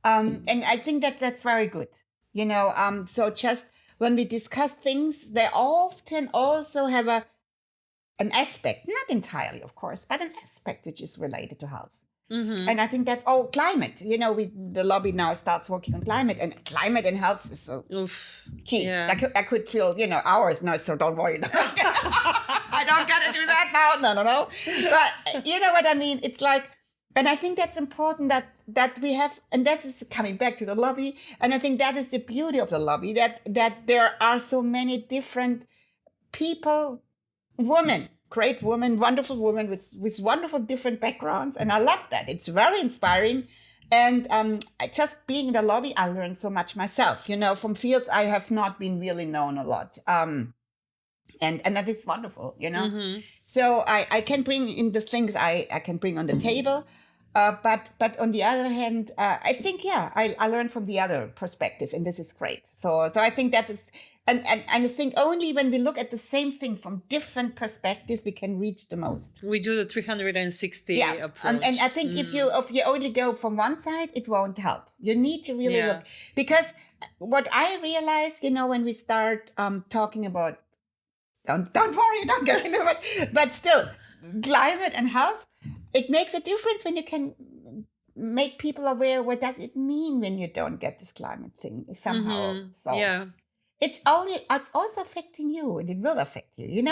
and I think that's very good. You know, so just when we discuss things, they often also have an aspect, not entirely, of course, but an aspect which is related to health. And I think that's climate. You know, the lobby now starts working on climate, and climate and health is so. I could fill hours now, so don't worry. I don't gotta do that now. No. But you know what I mean? It's like, and I think that's important that we have, and that is coming back to the lobby. And I think that is the beauty of the lobby, that there are so many different people, women, great women, wonderful women with wonderful different backgrounds. And I love that. It's very inspiring. And just being in the lobby, I learned so much myself, from fields I have not been really known a lot. And that is wonderful, So I can bring in the things I can bring on the table. But on the other hand, I think, I learn from the other perspective, and this is great. So I think that is, and I think only when we look at the same thing from different perspectives, we can reach the most. We do the 360 approach. And I think if you only go from one side, it won't help. You need to really look, because what I realize, when we start talking about, don't worry, don't get into it, but still, climate and health, it makes a difference when you can make people aware. What does it mean when you don't get this climate thing somehow solved? Yeah. It's also affecting you, and it will affect you,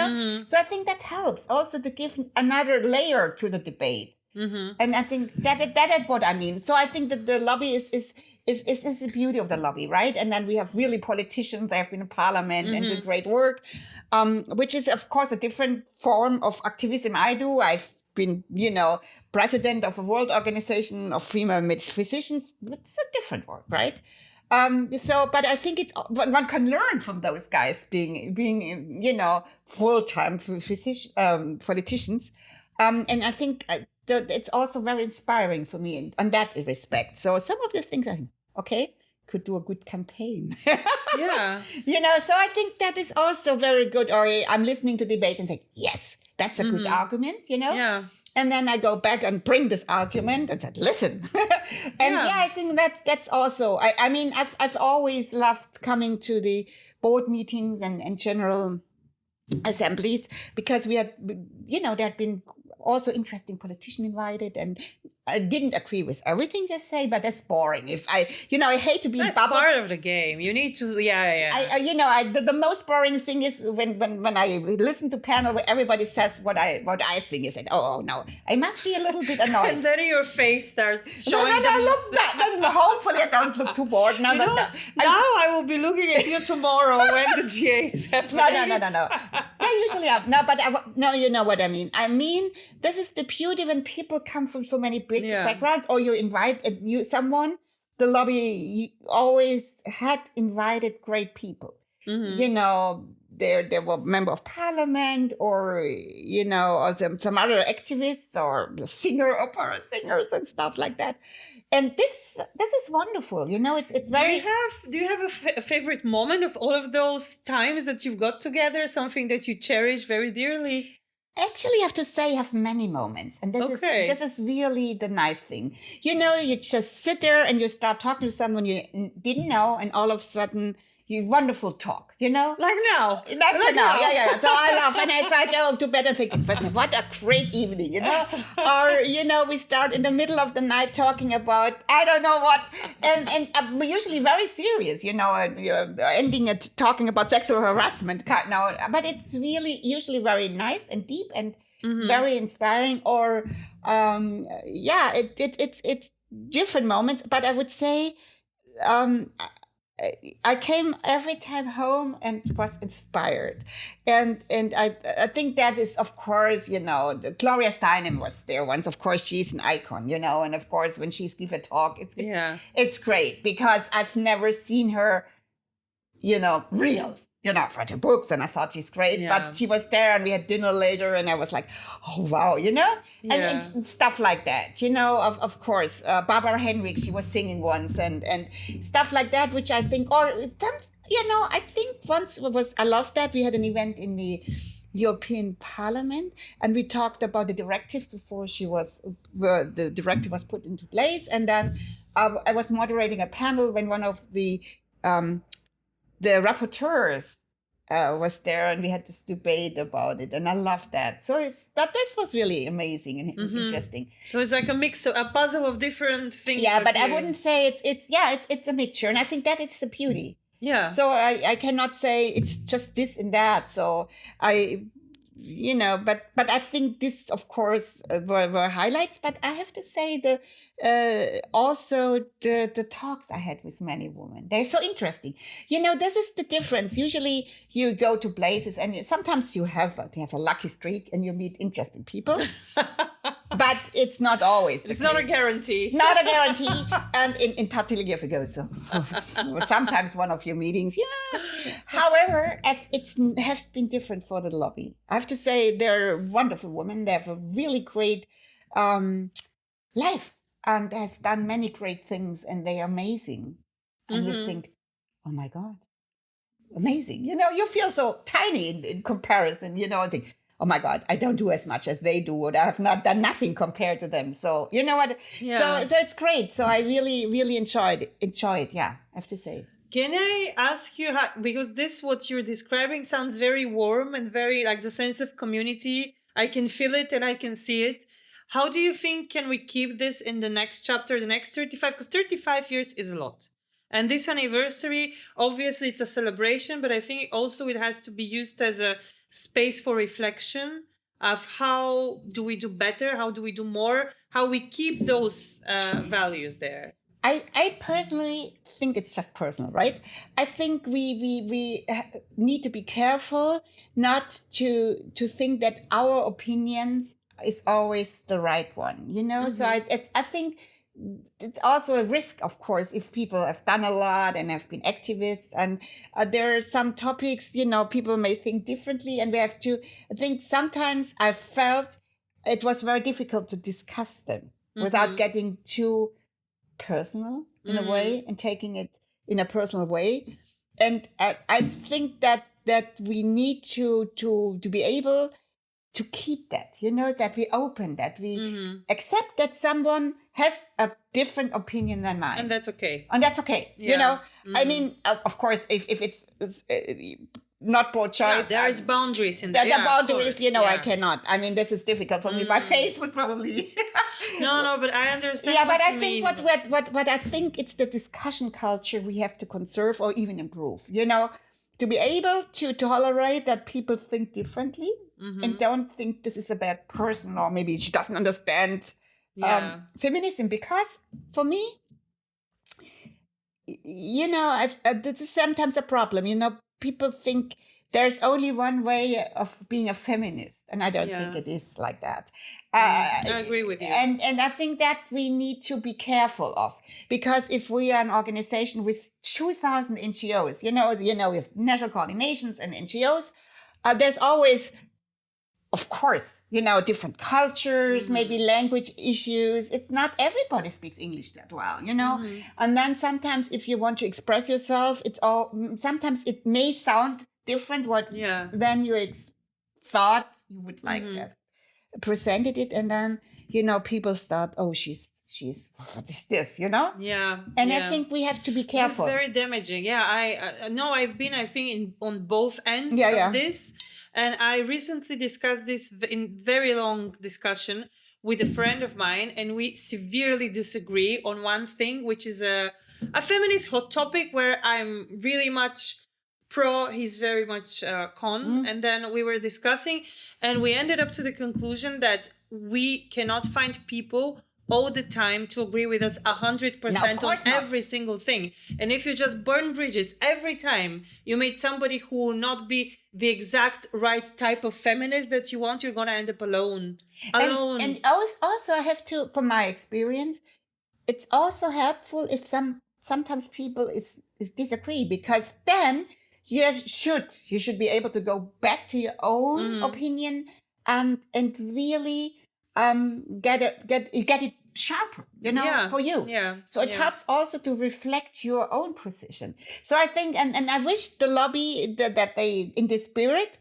So I think that helps also to give another layer to the debate. And I think that is what I mean. So I think that the lobby is the beauty of the lobby, right? And then we have really politicians that have been in parliament and do great work, which is of course a different form of activism I do. I've been, president of a world organization of female physicians. It's a different work, right? But I think one can learn from those guys being full-time politicians. And I think it's also very inspiring for me on that respect. So some of the things I think, okay, could do a good campaign. Yeah. So I think that is also very good. Or I'm listening to debate and say, yes, that's a good argument, Yeah. And then I go back and bring this argument and said, listen. And I think that's also, I mean, I've always loved coming to the board meetings and general assemblies, because we had, there had been also interesting politicians invited, and I didn't agree with everything they say, but that's boring. If I hate to be That's bubbled. part of the game. You need to, The most boring thing is when I listen to panel where everybody says what I think is, oh no, I must be a little bit annoyed. And then your face starts showing. Then hopefully I don't look too bored. No. Now I will be looking at you tomorrow when the GA is happening. No. Usually I'm you know what I mean. I mean, this is the beauty when people come from so many backgrounds, or you invite someone. The lobby always had invited great people. Mm-hmm. There were member of parliament, or or some other activists, or opera singers and stuff like that. And this is wonderful. It's very. Do you have a favorite moment of all of those times that you've got together? Something that you cherish very dearly? Actually, I have to say, I have many moments. And this is really the nice thing. You just sit there and you start talking to someone you didn't know, and all of a sudden, you wonderful talk, Like now. Like now. Yeah. So I laugh, and as I go to bed and think, what a great evening, Or, we start in the middle of the night talking about, I don't know what, and usually very serious, ending it talking about sexual harassment. No, but it's really usually very nice and deep and very inspiring. Or, it's different moments, but I would say, I came every time home and was inspired, and I think that is, of course, Gloria Steinem was there once. Of course, she's an icon, and of course when she's give a talk, it's great, because I've never seen her, real. I've read her books and I thought she's great, but she was there and we had dinner later and I was like, oh, wow, and stuff like that, of course. Barbara Henrik, she was singing once and stuff like that, which I think, I think once I love that. We had an event in the European Parliament and we talked about the directive before the directive was put into place. And then I was moderating a panel when one of the rapporteurs was there and we had this debate about it, and I love that. So this was really amazing and interesting. So it's like a puzzle of different things. Yeah, but I wouldn't say it's a mixture, and I think that it's the beauty. Yeah. So I cannot say it's just this and that. So but I think this, of course, were highlights. But I have to say also the talks I had with many women, they're so interesting. This is the difference. Usually you go to places and sometimes you have a lucky streak and you meet interesting people, but it's not always. It's not a guarantee. Not a guarantee. And in particular, if you go sometimes one of your meetings, However, it has been different for the lobby. I have to say they're wonderful women. They have a really great life. And they have done many great things and they are amazing. And you think, oh my God, amazing. You feel so tiny in comparison, and think, oh my God, I don't do as much as they do, or I have not done nothing compared to them. So, you know what? Yeah. So it's great. So I really, really enjoy it. Yeah, I have to say. Can I ask you because what you're describing sounds very warm and very like the sense of community. I can feel it and I can see it. How do you think can we keep this in the next chapter, the next 35? Because 35 years is a lot. And this anniversary, obviously it's a celebration, but I think also it has to be used as a space for reflection of how do we do better, how do we do more, how we keep those values there. I personally think it's just personal, right? I think we need to be careful not to think that our opinions is always the right one, you know? So I think it's also a risk, of course, if people have done a lot and have been activists, and there are some topics, you know, people may think differently, and we have to, I think sometimes I felt it was very difficult to discuss them without getting too personal in a way and taking it in a personal way. And I think that we need to be able to keep that, you know, that we open, that we accept that someone has a different opinion than mine. And that's okay. And that's okay. Yeah. You know, I mean, of course, if it's not pro-choice. There is boundaries in there. there. The boundaries, you know, I cannot. I mean, this is difficult for me. My face would probably... No, but I understand. Yeah, but I think what I think it's the discussion culture we have to conserve or even improve, you know, to be able to tolerate that people think differently and don't think this is a bad person, or maybe she doesn't understand feminism. Because for me, you know, this is sometimes a problem. You know, people think there's only one way of being a feminist, and I don't think it is like that. I agree with you. And I think that we need to be careful of, because if we are an organization with 2,000 NGOs, you know, with national coordinations and NGOs, there's always, of course, you know, different cultures, maybe language issues. It's not everybody speaks English that well, you know. And then sometimes if you want to express yourself, sometimes it may sound different than you thought you would like to have presented it. And then, you know, people start, oh, she's what is this, you know? And I think we have to be careful. It's very damaging. I've been, I think, on both ends of this. And I recently discussed this in very long discussion with a friend of mine, and we severely disagree on one thing, which is a feminist hot topic where I'm really much pro, he's very much con. And then we were discussing, and we ended up to the conclusion that we cannot find people all the time to agree with us 100% on every single thing. And if you just burn bridges every time you meet somebody who will not be the exact right type of feminist that you want, you're going to end up alone. And also I have to, from my experience, it's also helpful if sometimes people is disagree, because then you should be able to go back to your own opinion and really get it sharper, you know, for you. So it helps also to reflect your own position. So I think, and I wish the lobby that they, in this spirit,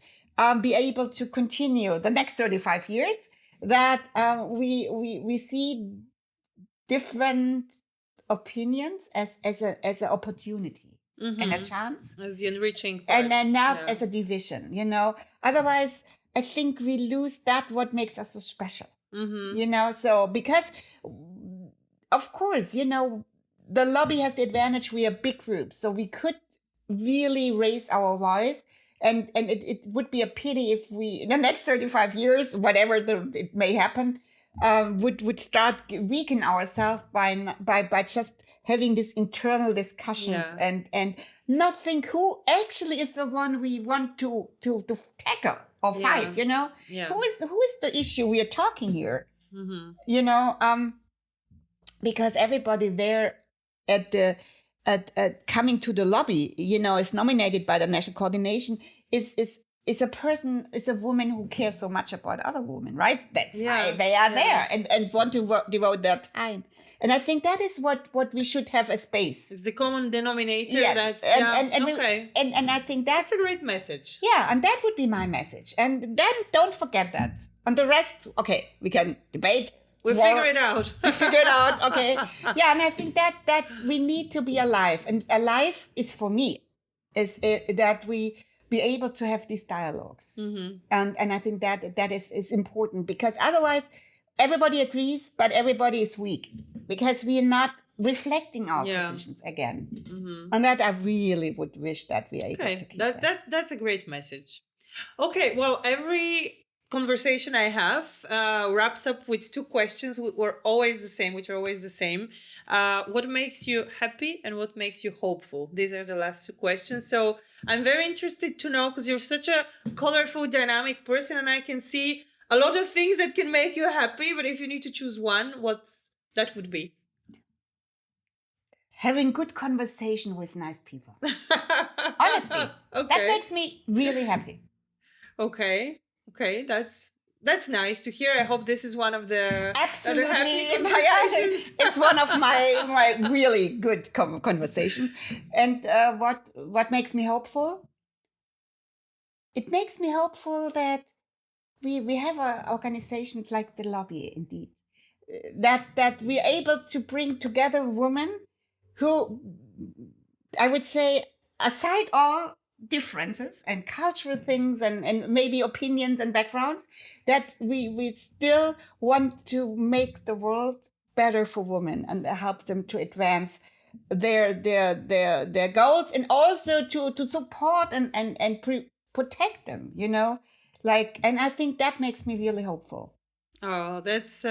be able to continue the next 35 years, that we see different opinions as an opportunity and a chance, as the enriching part. And then not as a division, you know. Otherwise, I think we lose that what makes us so special. You know, so because of course, you know, the lobby has the advantage, we are big groups, so we could really raise our voice, and it would be a pity if we, in the next 35 years, whatever it may happen, would start weaken ourselves by just having these internal discussions and not think who actually is the one we want to tackle or fight, you know? Who is the issue we are talking here? You know, because everybody there at coming to the lobby, you know, is nominated by the national coordination, is a woman who cares so much about other women, right? That's why they are there and want to devote their time. And I think that is what we should have a space. It's the common denominator. And I think that's a great message. Yeah, and that would be my message. And then don't forget that. And the rest, okay, we can debate. We'll figure it out. We figure it out, okay. Yeah, and I think that we need to be alive. And alive is, for me, is that we be able to have these dialogues. And I think that is important, because otherwise everybody agrees, but everybody is weak, because we are not reflecting our positions again. And that I really would wish that we are able to keep that's a great message. Okay, well, every conversation I have wraps up with two questions which are always the same. What makes you happy and what makes you hopeful? These are the last two questions. So I'm very interested to know, because you're such a colorful, dynamic person, and I can see a lot of things that can make you happy, but if you need to choose one, what that would be? Having good conversation with nice people. Honestly, Okay. that makes me really happy. Okay, that's nice to hear. I hope this is one of the Absolutely. other happy conversations. It's one of my really good conversations. And what makes me hopeful? It makes me hopeful that we have organizations like the lobby, indeed, that we're able to bring together women who, I would say, aside all differences and cultural things and maybe opinions and backgrounds, that we still want to make the world better for women and help them to advance their goals, and also to support and protect them, and I think that makes me really hopeful. Oh, that's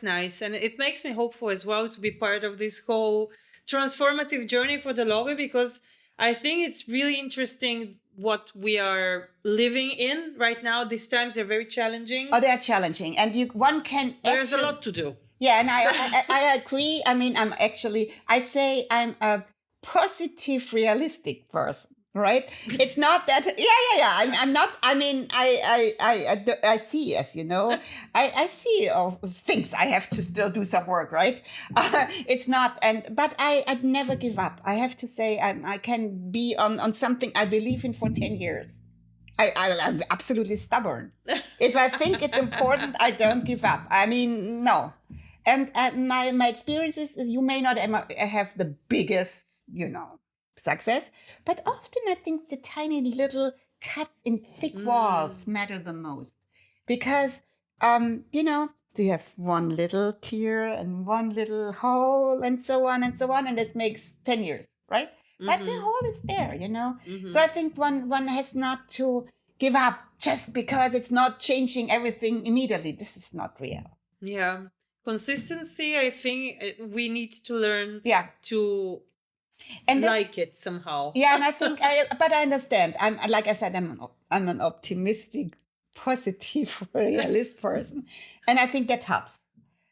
nice, and it makes me hopeful as well to be part of this whole transformative journey for the lobby, because I think it's really interesting what we are living in right now. These times are very challenging. Oh, they're challenging, and one can. There's a lot to do. Yeah, and I agree. I mean, I say I'm a positive, realistic person, right? It's not that. Yeah. I'm not. I mean, I see, as you know, I see things. I have to still do some work, right? It's not, but I'd never give up. I have to say, I can be on something I believe in for 10 years. I'm absolutely stubborn. If I think it's important, I don't give up. I mean, no. And my experience is, you may not have the biggest, success, but often I think the tiny little cuts in thick walls matter the most, because so you have one little tear and one little hole and so on, and this makes 10 years, right? But the hole is there, So I think one has not to give up just because it's not changing everything immediately. This is not real. Yeah. Consistency, I think we need to learn to like it somehow. Yeah, and I think, but I understand. Like I said, I'm an optimistic, positive, realist person, and I think that helps.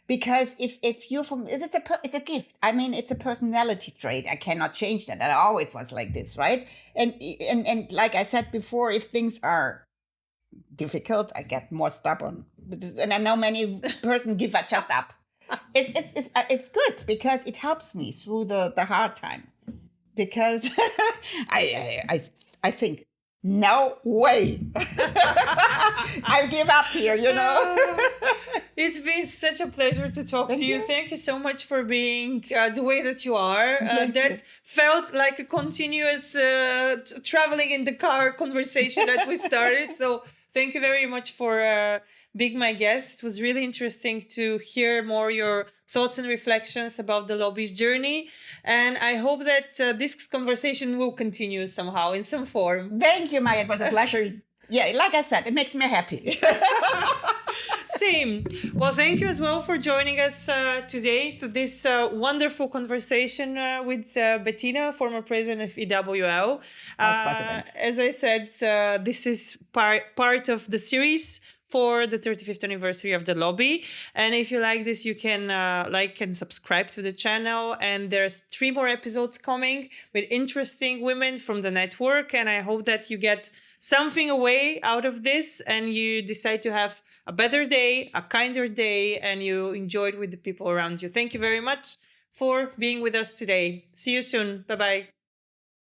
Because if you're it's a gift. I mean, it's a personality trait. I cannot change that. I always was like this, right? And like I said before, if things are difficult, I get more stubborn. And I know many person give just up. It's good because it helps me through the hard time. Because I think, no way. I give up here, It's been such a pleasure to talk to you. Thank you so much for being the way that you are. That felt like a continuous traveling in the car conversation that we started. So thank you very much for being my guest. It was really interesting to hear more your thoughts and reflections about the lobby's journey. And I hope that this conversation will continue somehow in some form. Thank you, Maya. It was a pleasure. Yeah, like I said, it makes me happy. Same. Well, thank you as well for joining us today to this wonderful conversation with Bettina, former president of EWL. As I said, this is part of the series for the 35th anniversary of the lobby. And if you like this, you can like and subscribe to the channel. And there's 3 more episodes coming with interesting women from the network. And I hope that you get something away out of this and you decide to have a better day, a kinder day, and you enjoy it with the people around you. Thank you very much for being with us today. See you soon. Bye-bye.